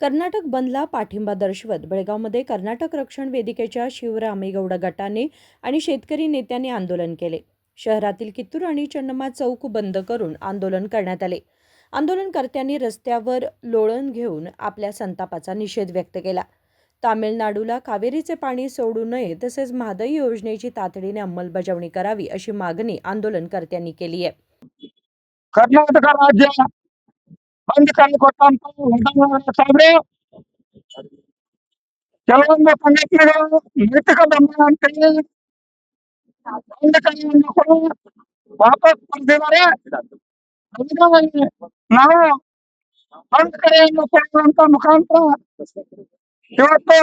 कर्नाटक बंदला पाठिंबा दर्शवत बेळगावमध्ये कर्नाटक रक्षण वेदिकेच्या शिवरामेगौड गटाने आणि शेतकरी नेत्यांनी आंदोलन केले। शहरातील कित्तूर आणि चन्नम्मा चौक बंद करून आंदोलन करण्यात आले। आंदोलनकर्त्यांनी रस्त्यावर लोळण घेऊन आपल्या संतापाचा निषेध व्यक्त केला। तामिळनाडूला कावेरीचे पाणी सोडू नये तसेच महादाई योजनेची तातडीने अंमलबजावणी करावी अशी मागणी आंदोलनकर्त्यांनी केली आहे। ಕರ್ನಾಟಕ ರಾಜ್ಯ ಬಂದ್ ಕರೆ ಕೊಟ್ಟಂತ ಸಾಹೇಬ್ರೆ ಕೆಲವೊಂದು ಸಂಘಟನೆಗಳು ನೈತಿಕ ಬೆಂಬಲ ಅಂತೇಳಿ ಬಂದ್ ಕರೆಯನ್ನು ಕೂಡ ವಾಪಸ್ ಪಡೆದಿದ್ದಾರೆ। ಅದಕ್ಕಾಗಿ ನಾವು ಬಂದ್ ಕರೆಯನ್ನು ಕೊಡುವಂತ ಮುಖಾಂತರ ಇವತ್ತು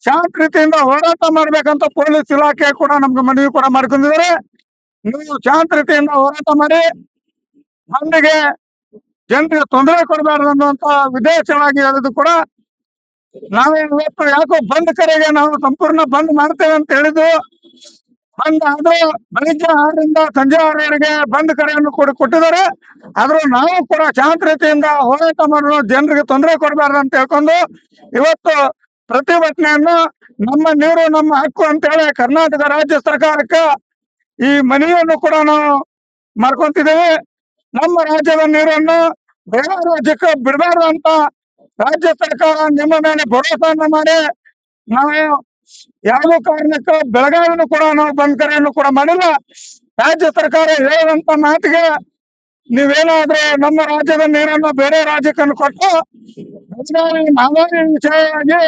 ಶಾಂತ ರೀತಿಯಿಂದ ಹೋರಾಟ ಮಾಡ್ಬೇಕಂತ ಪೊಲೀಸ್ ಇಲಾಖೆ ಕೂಡ ನಮ್ಗೆ ಮನವಿ ಕೂಡ ಮಾಡ್ಕೊಂಡಿದ್ದಾರೆ। ನೀವು ಶಾಂತ ರೀತಿಯಿಂದ ಹೋರಾಟ ಮಾಡಿ ಬಂದ್ಗೆ ಜನರಿಗೆ ತೊಂದರೆ ಕೊಡಬಾರ್ದು ಅನ್ನುವಂತ ಉದ್ದೇಶವಾಗಿ ಹೇಳೋದು ಕೂಡ ನಾವು ಇವತ್ತು ಯಾಕೋ ಬಂದ್ ಕರೆಗೆ ನಾವು ಸಂಪೂರ್ಣ ಬಂದ್ ಮಾಡ್ತೇವೆ ಅಂತ ಹೇಳಿದ್ವು। ಬಂದ್ ಆದ್ರೆ ಬೆಳಿಗ್ಗೆ 6ರಿಂದ ಸಂಜೆ 6ರವರೆಗೆ ಬಂದ್ ಕರೆಯನ್ನು ಕೂಡ ಕೊಟ್ಟಿದ್ದಾರೆ। ಆದ್ರೂ ನಾವು ಕೂಡ ಶಾಂತ ರೀತಿಯಿಂದ ಹೋರಾಟ ಮಾಡಲು ಜನರಿಗೆ ತೊಂದರೆ ಕೊಡಬಾರ್ದು ಅಂತ ಹೇಳ್ಕೊಂಡು ಇವತ್ತು ಪ್ರತಿಭಟನೆಯನ್ನು ನಮ್ಮ ನೀರು ನಮ್ಮ ಹಕ್ಕು ಅಂತ ಹೇಳಿ ಕರ್ನಾಟಕ ರಾಜ್ಯ ಸರ್ಕಾರಕ್ಕೆ ಈ ಮನವಿಯನ್ನು ಕೂಡ ನಾವು ಮಾಡ್ಕೊಂತಿದ್ದೇವೆ। ನಮ್ಮ ರಾಜ್ಯದ ನೀರನ್ನು ಬೇರೆ ರಾಜ್ಯಕ್ಕೆ ಬಿಡಬಾರ್ದು ಅಂತ ರಾಜ್ಯ ಸರ್ಕಾರ ನಿಮ್ಮ ಮೇಲೆ ಭರವಸೆಯನ್ನು ಮಾಡಿ ನಾವು ಯಾವುದೇ ಕಾರಣಕ್ಕೆ ಬೆಳಗಾವಿಯನ್ನು ಕೂಡ ನಾವು ಬಂದ್ ಕರೆಯನ್ನು ಕೂಡ ಮಾಡಿಲ್ಲ। ರಾಜ್ಯ ಸರ್ಕಾರ ಹೇಳುವಂತ ಮಾತಿಗೆ ನೀವೇನಾದ್ರೂ ನಮ್ಮ ರಾಜ್ಯದ ನೀರನ್ನು ಬೇರೆ ರಾಜ್ಯಕ್ಕೆ ಕೊಟ್ಟು ನಾವೇ ವಿಷಯವಾಗಿ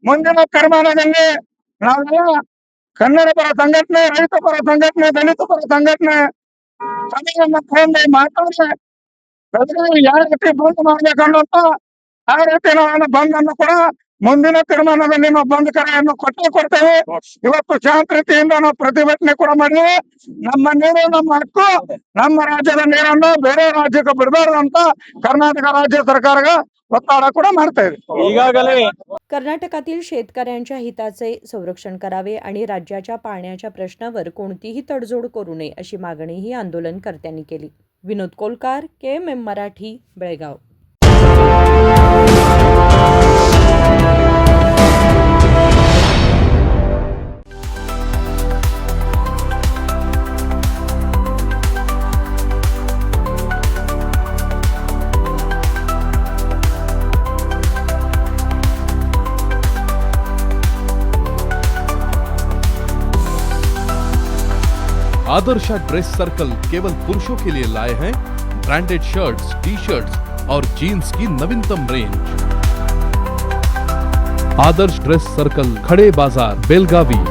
ಮುಂದಿನ ತೀರ್ಮಾನದಲ್ಲಿ ನಾವೆಲ್ಲ ಕನ್ನಡ ಪರ ಸಂಘಟನೆ, ರೈತ ಪರ ಸಂಘಟನೆ, ದಲಿತ ಪರ ಸಂಘಟನೆ ಸಭೆಯನ್ನ ತಗೊಂಡು ಮಾತಾಡಿ ಬೆಳಗಾವಿ ಯಾವ ರೀತಿ ಬಂದ್ ಮಾಡ್ಬೇಕನ್ನುವಂತ ಆ ರೀತಿ ನಾವು ಬಂದ್ ಅನ್ನು ಕೂಡ ಮುಂದಿನ ತೀರ್ಮಾನದಲ್ಲಿ ನಾವು ಬಂದ್ ಕರೆಯನ್ನು ಕೊಡ್ತೇವೆ। ಇವತ್ತು ಶಾಂತ ರೀತಿಯಿಂದ ನಾವು ಪ್ರತಿಭಟನೆ ಕೂಡ ಮಾಡಿದ್ವಿ। ನಮ್ಮ ನೀರು ನಮ್ಮ ಹಕ್ಕು, ನಮ್ಮ ರಾಜ್ಯದ ನೀರನ್ನು ಬೇರೆ ರಾಜ್ಯಕ್ಕೆ ಬಿಡಬಾರ್ದು ಅಂತ कर्नाटक राज्य सरकारला ಒತ್ತಡ ಕೂಡ ಮಾಡ್ತಾ ಇದೆ। ಈಗಾಗಲೇ कर्नाटकातील शेतकऱ्यांच्या हिताचे संरक्षण करावे आणि राज्याच्या पाण्याच्या प्रश्नावर कोणतीही तडजोड करू नये अशी मागणीही आंदोलनकर्त्यांनी केली। Vinod Kolkar, KMM Marathi, Belgaum. Adarsha dress circle केवल पुरुषों के लिए लाए हैं ब्रांडेड शर्ट्स, टी शर्ट्स और जीन्स की नवीनतम रेंज। आदर्श ड्रेस सर्कल, खड़े बाजार, बेलगावी।